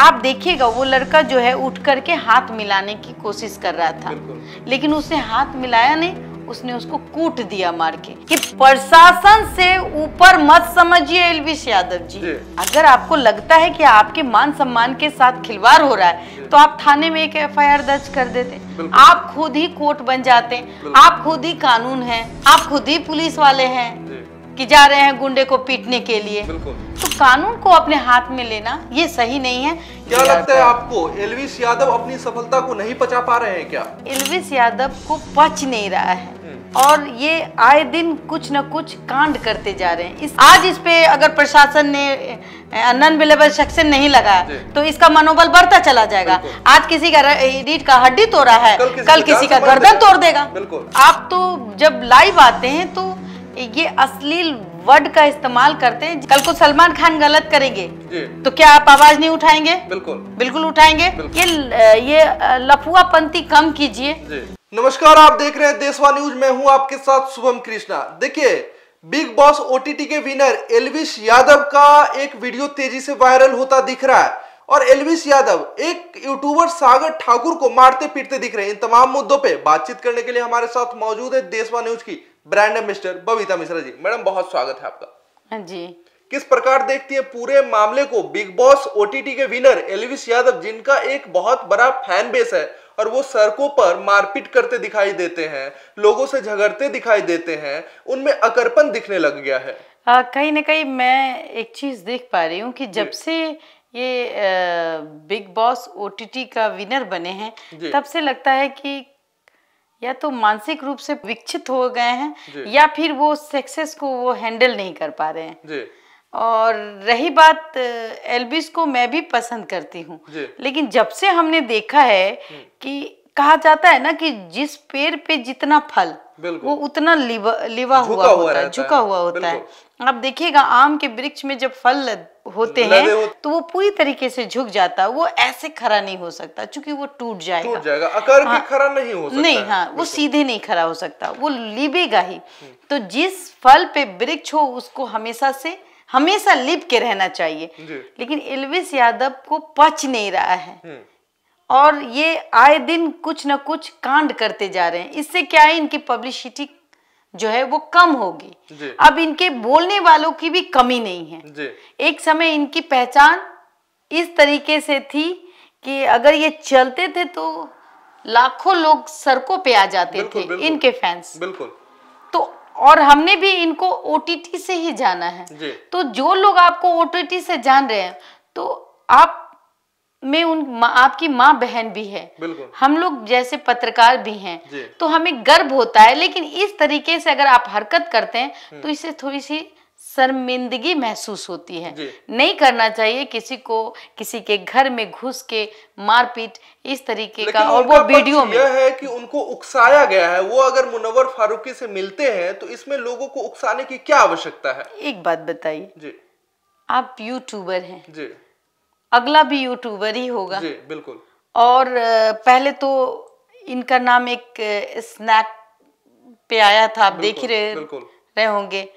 आप देखिएगा वो लड़का जो है उठ करके हाथ मिलाने की कोशिश कर रहा था, लेकिन उसने हाथ मिलाया नहीं, उसने उसको कूट दिया मार के। कि प्रशासन से ऊपर मत समझिए एल्विश यादव जी। अगर आपको लगता है कि आपके मान सम्मान के साथ खिलवाड़ हो रहा है तो आप थाने में एक FIR दर्ज कर देते। आप खुद ही कोर्ट बन जाते, आप खुद ही कानून हैं, आप खुद ही पुलिस वाले हैं कि जा रहे हैं गुंडे को पीटने के लिए। तो कानून को अपने हाथ में लेना ये सही नहीं है। क्या लगता है आपको, एल्विश यादव अपनी सफलता को नहीं पचा पा रहे हैं क्या? एल्विश यादव को पच नहीं रहा है और ये आए दिन कुछ न कुछ कांड करते जा रहे हैं। आज इस पे अगर प्रशासन ने नॉन अवेलेबल सेक्शन नहीं लगाया तो इसका मनोबल बढ़ता चला जाएगा। आज किसी का रीढ़ का हड्डी तोड़ा है, कल किसी का गर्दन तोड़ देगा। आप तो जब लाइव आते हैं तो ये अश्लील वर्ड का इस्तेमाल करते हैं। कल को सलमान खान गलत करेंगे तो क्या आप आवाज नहीं उठाएंगे? बिल्कुल उठाएंगे। ये लफुआपंती कम कीजिए। नमस्कार, आप देख रहे हैं देशवा न्यूज। मैं हूं आपके साथ शुभम कृष्णा। देखिए, बिग बॉस OTT के विनर एल्विश यादव का एक वीडियो तेजी से वायरल होता दिख रहा है और एल्विश यादव एक यूट्यूबर सागर ठाकुर को मारते पीटते दिख रहे हैं। इन तमाम मुद्दों पे बातचीत करने के लिए हमारे साथ मौजूद है देशवा न्यूज की brand ambassador Babita Mishra ji. Madam, बहुत स्वागत है आपका। जी। किस प्रकार देखती है पूरे मामले को? बिग बॉस OTT के विनर एल्विश यादव, जिनका एक बहुत बड़ा फैन बेस है और वो सड़कों पर मारपीट करते दिखाई देते हैं, लोगों से झगड़ते दिखाई देते हैं, उनमें अकड़पन दिखने लग गया है। कहीं ना कहीं मैं एक चीज देख पा रही हूँ कि जब से ये बिग बॉस OTT का विनर बने हैं तब से लगता है कि या तो मानसिक रूप से विकसित हो गए हैं या फिर वो सक्सेस को वो हैंडल नहीं कर पा रहे हैं। और रही बात एल्विश को मैं भी पसंद करती हूँ, लेकिन जब से हमने देखा है कि कहा जाता है ना कि जिस पेड़ पे जितना फल वो उतना लिवा हुआ होता है, झुका हुआ होता है। आप देखिएगा आम के वृक्ष में जब फल होते हैं तो वो पूरी तरीके से झुक जाता है, वो ऐसे खड़ा नहीं हो सकता क्योंकि वो टूट जाएगा। आकार के खड़ा नहीं हो सकता। नहीं, हाँ, वो सीधे नहीं खड़ा हो सकता, वो लिबेगा ही। तो जिस फल पे वृक्ष हो उसको हमेशा लिप के रहना चाहिए, लेकिन एल्विश यादव को पच नहीं रहा है और ये आए दिन कुछ न कुछ कांड करते जा रहे हैं। इससे क्या है, इनकी पब्लिसिटी जो है वो कम होगी। अब इनके बोलने वालों की भी कमी नहीं है। एक समय इनकी पहचान इस तरीके से थी कि अगर ये चलते थे तो लाखों लोग सड़कों पे आ जाते थे, इनके फैंस। तो और हमने भी इनको OTT से ही जाना है। तो जो लोग आपको OTT से जान रहे हैं तो आप में आपकी माँ बहन भी है, हम लोग जैसे पत्रकार भी हैं, तो हमें गर्व होता है। लेकिन इस तरीके से अगर आप हरकत करते हैं तो इससे थोड़ी सी शर्मिंदगी महसूस होती है। नहीं करना चाहिए किसी को किसी के घर में घुस के मारपीट इस तरीके का। और वो वीडियो में यह है कि उनको उकसाया गया है। वो अगर मुनव्वर फारूकी से मिलते हैं तो इसमें लोगों को उकसाने की क्या आवश्यकता है? एक बात बताइए, आप यूट्यूबर हैं जी, अगला भी यूट्यूबर ही होगा। जी, बिल्कुल। और पहले तो इनका नाम एक स्नैक पे आया था, आप देख ही रहे होंगे,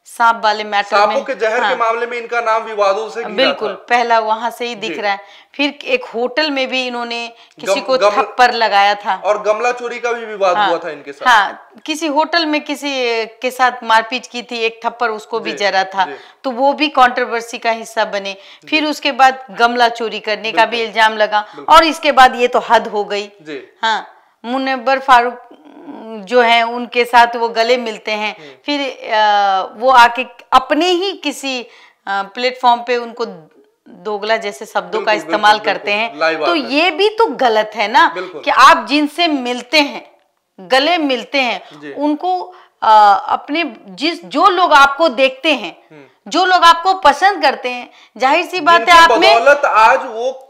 सांप वाले मैटर में, सांपों के जहर के मामले में इनका नाम विवादों से घिरा बिल्कुल था। पहला वहां से ही दिख रहा है। फिर एक होटल में भी इन्होंने किसी को थप्पड़ लगाया था और गमला चोरी का भी विवाद हुआ था इनके साथ। हाँ, किसी होटल में किसी के साथ मारपीट की थी, एक थप्पड़ उसको भी जरा था, तो वो भी कंट्रोवर्सी का हिस्सा बने। फिर उसके बाद गमला चोरी करने का भी इल्जाम लगा और इसके बाद ये तो हद हो गई। हाँ, मुनव्वर फारूक जो है उनके साथ वो गले मिलते हैं, फिर वो आके अपने ही किसी प्लेटफॉर्म पे उनको दोगला जैसे शब्दों का इस्तेमाल करते हैं। तो ये भी तो गलत है ना कि आप जिनसे मिलते हैं, गले मिलते हैं, उनको अपने जो लोग आपको देखते हैं, जो लोग आपको पसंद करते हैं, जाहिर सी बात है आप में आज वो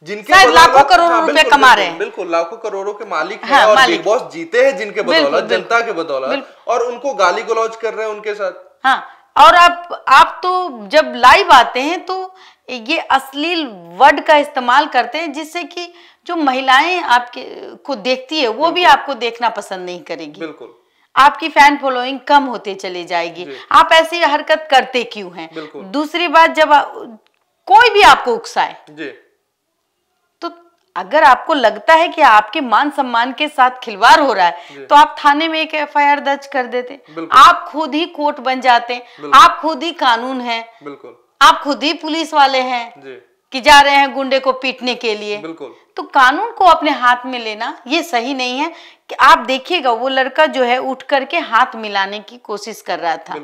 जिनके लाखों करोड़ों रुपए कमा रहे हैं, बिल्कुल लाखों करोड़ों के मालिक हैं और बिग बॉस जीते हैं जिनके बदौलत, जनता के बदौलत, और उनको गाली गलौज कर रहे हैं उनके साथ। हाँ, और आप तो जब लाइव आते हैं तो ये अश्लील वर्ड का इस्तेमाल करते हैं जिससे कि जो महिलाएं आपके को देखती है वो भी आपको देखना पसंद नहीं करेगी। बिल्कुल, आपकी फैन फॉलोइंग कम होते चली जाएगी। आप ऐसी हरकत करते क्यों हैं? दूसरी बात, जब कोई भी आपको उकसाए, अगर आपको लगता है कि आपके मान सम्मान के साथ खिलवाड़ हो रहा है तो आप थाने में एक एफआईआर दर्ज कर देते, आप खुद ही कोर्ट बन जाते, आप खुद ही कानून हैं, आप खुद ही पुलिस वाले हैं कि जा रहे हैं गुंडे को पीटने के लिए। तो कानून को अपने हाथ में लेना ये सही नहीं है। कि आप देखिएगा वो लड़का जो है उठ करके हाथ मिलाने की कोशिश कर रहा था,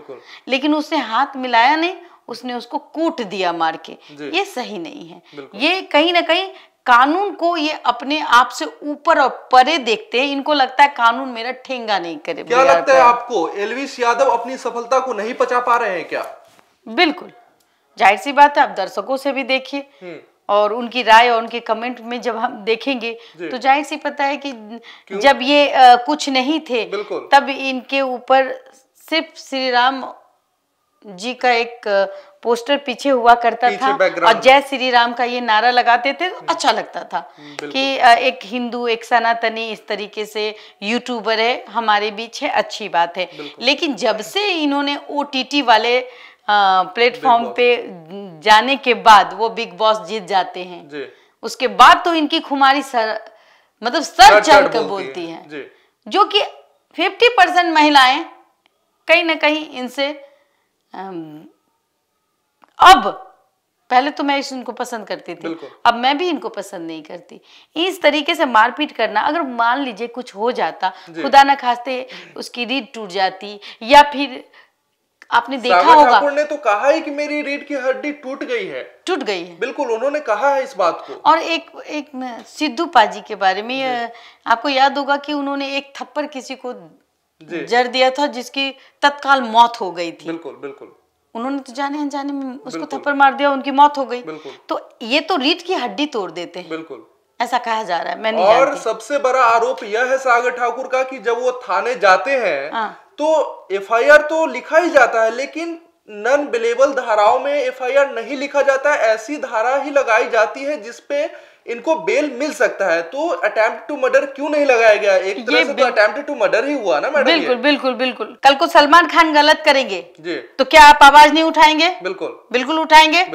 लेकिन उसने हाथ मिलाया नहीं, उसने उसको कूट दिया मार के। ये सही नहीं है। ये कहीं ना कहीं कानून को ये अपने आप से ऊपर और परे देखते हैं। इनको लगता है कानून मेरा ठेंगा नहीं करे। क्या लगता है आपको, एल्विस यादव अपनी सफलता को नहीं पचा पा रहे हैं क्या? बिल्कुल, जाहिर सी बात है। आप दर्शकों से भी देखिए और उनकी राय और उनके कमेंट में जब हम देखेंगे तो जाहिर सी पता है कि जब ये कुछ नहीं थे तब इनके ऊपर सिर्फ श्री राम जी का एक पोस्टर पीछे हुआ करता था और जय श्री राम का ये नारा लगाते थे तो अच्छा लगता था कि एक हिंदू, एक सनातनी इस तरीके से यूट्यूबर है हमारे बीच है, अच्छी बात है। लेकिन जब से इन्होंने ओटीटी वाले प्लेटफॉर्म पे जाने के बाद वो बिग बॉस जीत जाते हैं, उसके बाद तो इनकी खुमारी मतलब सर चढ़ कर बोलती है, जो कि 50% महिलाएं कहीं ना कहीं इनसे अब, पहले तो मैं इनको पसंद करती थी, अब मैं भी इनको पसंद नहीं करती। इस तरीके से मारपीट करना, अगर मान लीजिए कुछ हो जाता, खुदा न खास्ते उसकी रीढ़ टूट जाती, या फिर आपने देखा होगा ठाकुर ने तो कहा है कि मेरी रीढ़ की हड्डी टूट गई है। बिल्कुल, उन्होंने कहा है इस बात को। और एक सिद्धू पाजी के बारे में आपको याद होगा कि उन्होंने एक थप्पड़ किसी को जड़ दिया था जिसकी तत्काल मौत हो गई थी। बिल्कुल। उन्होंने तो जाने अनजाने में उसको थप्पड़ मार दिया, उनकी मौत हो गई। तो ये तो रीढ़ की हड्डी तोड़ देते हैं, ऐसा कहा जा रहा है। मैं नहीं जानती। और सबसे बड़ा आरोप यह है सागर ठाकुर का कि जब वो थाने जाते हैं तो एफआईआर तो लिखा ही जाता है, लेकिन नॉन बिलेबल धाराओं में एफआईआर नहीं लिखा जाता है। ऐसी धारा ही लगाई जाती है जिसपे इनको बेल मिल सकता है। तो अटेम्प्ट टू मर्डर क्यों नहीं लगाया गया? एक तरह से तो अटेम्प्ट टू मर्डर ही हुआ ना मैडम। बिल्कुल। कल को सलमान खान गलत करेंगे तो क्या आप आवाज नहीं उठाएंगे? बिल्कुल उठाएंगे।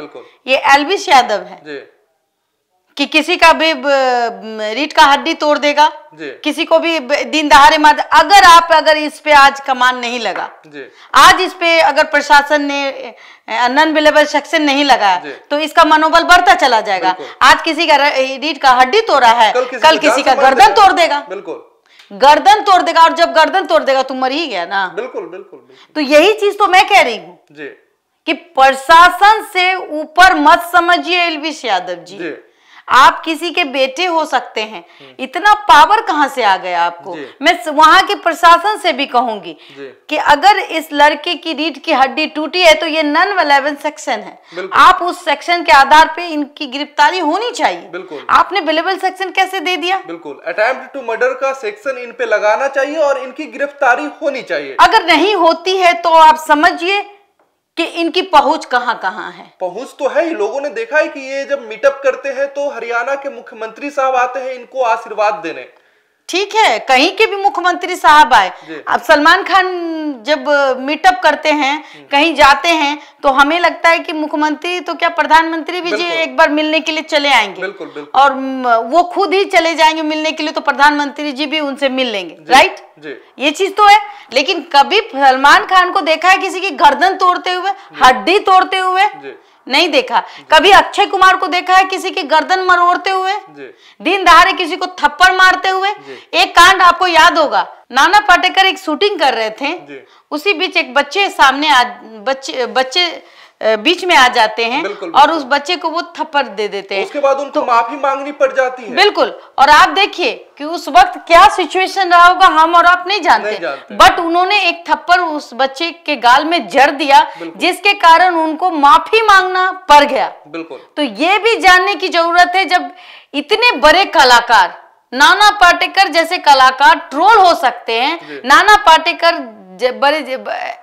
ये एल्विस यादव है कि किसी का भी रीढ़ का हड्डी तोड़ देगा, किसी को भी दिन दहाड़े मार। अगर इस पे आज कमान नहीं लगा, आज इस पे अगर प्रशासन ने नॉन बिलेबल सेक्शन नहीं लगाया तो इसका मनोबल बढ़ता चला जाएगा। आज किसी का रीढ़ का हड्डी तोड़ा है, कल किसी का गर्दन तोड़ देगा। गर्दन तोड़ देगा, और जब गर्दन तोड़ देगा तो मर ही गया ना। बिल्कुल। तो यही चीज तो मैं कह रही हूँ कि प्रशासन से ऊपर मत समझिए एल्विस यादव जी। आप किसी के बेटे हो सकते हैं, इतना पावर कहां से आ गया आपको? मैं वहां के प्रशासन से भी कहूंगी कि अगर इस लड़के की रीढ़ की हड्डी टूटी है तो ये नॉन बिलेबल सेक्शन है, आप उस सेक्शन के आधार पे इनकी गिरफ्तारी होनी चाहिए। आपने बिलेबल सेक्शन कैसे दे दिया? बिल्कुल, अटेम्प्ट टू मर्डर का सेक्शन इन पे लगाना चाहिए और इनकी गिरफ्तारी होनी चाहिए। अगर नहीं होती है तो आप समझिए कि इनकी पहुंच कहां है। पहुंच तो है ही, लोगों ने देखा है कि ये जब मीटअप करते हैं तो हरियाणा के मुख्यमंत्री साहब आते हैं इनको आशीर्वाद देने। ठीक है, कहीं के भी मुख्यमंत्री साहब आए। अब सलमान खान जब मीटअप करते हैं, कहीं जाते हैं, तो हमें लगता है कि मुख्यमंत्री तो क्या प्रधानमंत्री भी जी एक बार मिलने के लिए चले आएंगे। बिल्कुल। और वो खुद ही चले जाएंगे मिलने के लिए तो प्रधानमंत्री जी भी उनसे मिल लेंगे, राइट? ये चीज तो है। लेकिन कभी सलमान खान को देखा है किसी की गर्दन तोड़ते हुए, हड्डी तोड़ते हुए? नहीं देखा। कभी अक्षय कुमार को देखा है किसी की गर्दन मरोड़ते हुए, दिन दहाड़े किसी को थप्पड़ मारते हुए? एक कांड आपको याद होगा, नाना पाटेकर एक शूटिंग कर रहे थे, उसी बीच एक बच्चे सामने बच्चे बीच में आ जाते हैं और उस बच्चे को वो थप्पड़ दे देते हैं। उसके बाद उनको माफी मांगनी पड़ जाती है। बिल्कुल। और आप देखिए कि उस वक्त क्या सिचुएशन रहा होगा, हम और आप नहीं जानते। बट उन्होंने एक थप्पड़ उस बच्चे के गाल में जड़ दिया जिसके कारण उनको माफी मांगना पड़ गया। बिल्कुल। तो ये भी जानने की जरूरत है, जब इतने बड़े कलाकार, नाना पाटेकर जैसे कलाकार ट्रोल हो सकते हैं, नाना पाटेकर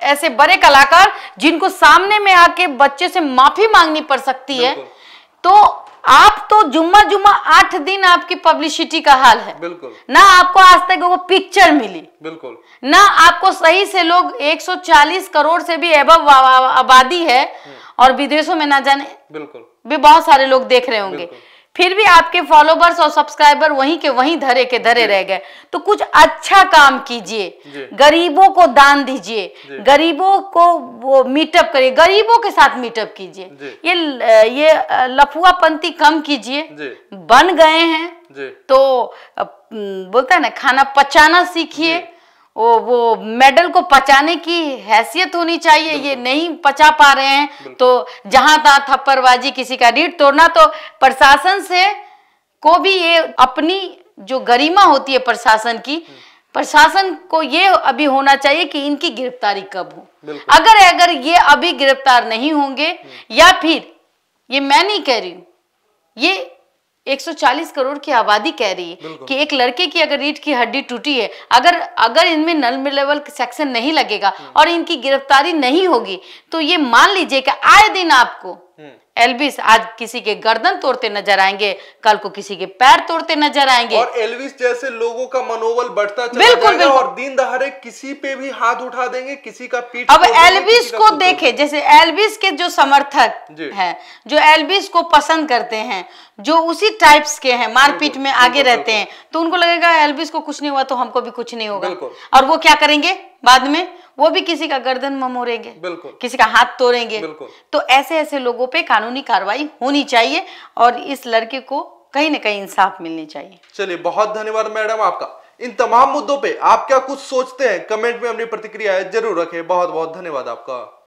ऐसे बड़े कलाकार जिनको सामने में आके बच्चे से माफी मांगनी पड़ सकती है, तो आप तो जुम्मा 8 दिन आपकी पब्लिसिटी का हाल है। ना आपको आज तक वो पिक्चर मिली, ना आपको सही से लोग 140 करोड़ से भी एबव आबादी है और विदेशों में ना जाने भी बहुत सारे लोग देख रहे होंगे। फिर भी आपके फॉलोवर्स और सब्सक्राइबर वहीं के वहीं धरे के धरे रह गए। तो कुछ अच्छा काम कीजिए, गरीबों को दान दीजिए, गरीबों को वो मीटअप करिए, गरीबों के साथ मीटअप कीजिए, ये लफुआपंती कम कीजिए। बन गए हैं तो बोलता है ना, खाना पचाना सीखिए। वो मेडल को पचाने की हैसियत होनी चाहिए, ये नहीं पचा पा रहे हैं तो जहां तहां थप्पड़बाजी, किसी का रीढ़ तोड़ना। तो प्रशासन से को भी ये अपनी जो गरिमा होती है प्रशासन की, प्रशासन को ये अभी होना चाहिए कि इनकी गिरफ्तारी कब हो। अगर ये अभी गिरफ्तार नहीं होंगे, या फिर ये मैं नहीं कह रही हूँ, ये 140 करोड़ की आबादी कह रही है कि एक लड़के की अगर रीढ़ की हड्डी टूटी है, अगर इनमें नल लेवल सेक्शन नहीं लगेगा और इनकी गिरफ्तारी नहीं होगी, तो ये मान लीजिए कि आए दिन आपको एल्विस आज किसी के गर्दन तोड़ते नजर आएंगे, कल को किसी के पैर तोड़ते नजर आएंगे। और एल्विस जैसे लोगों का मनोबल बढ़ता चला जाएगा और दिन दहाड़े किसी पे भी हाथ उठा देंगे, किसी का पीठ। अब एल्विस को देखे, जैसे एल्विस के जो समर्थक हैं, जो एल्विस को पसंद करते हैं, जो उसी टाइप्स के हैं, मारपीट में आगे रहते हैं, तो उनको लगेगा एल्विस को कुछ नहीं हुआ तो हमको भी कुछ नहीं होगा। और वो क्या करेंगे बाद में? वो भी किसी का गर्दन ममोड़ेंगे, किसी का हाथ तोड़ेंगे। तो ऐसे लोगों पे कानूनी कार्रवाई होनी चाहिए और इस लड़के को कहीं ना कहीं इंसाफ मिलनी चाहिए। चलिए, बहुत धन्यवाद मैडम आपका। इन तमाम मुद्दों पे आप क्या कुछ सोचते हैं, कमेंट में अपनी प्रतिक्रिया जरूर रखें। बहुत बहुत धन्यवाद आपका।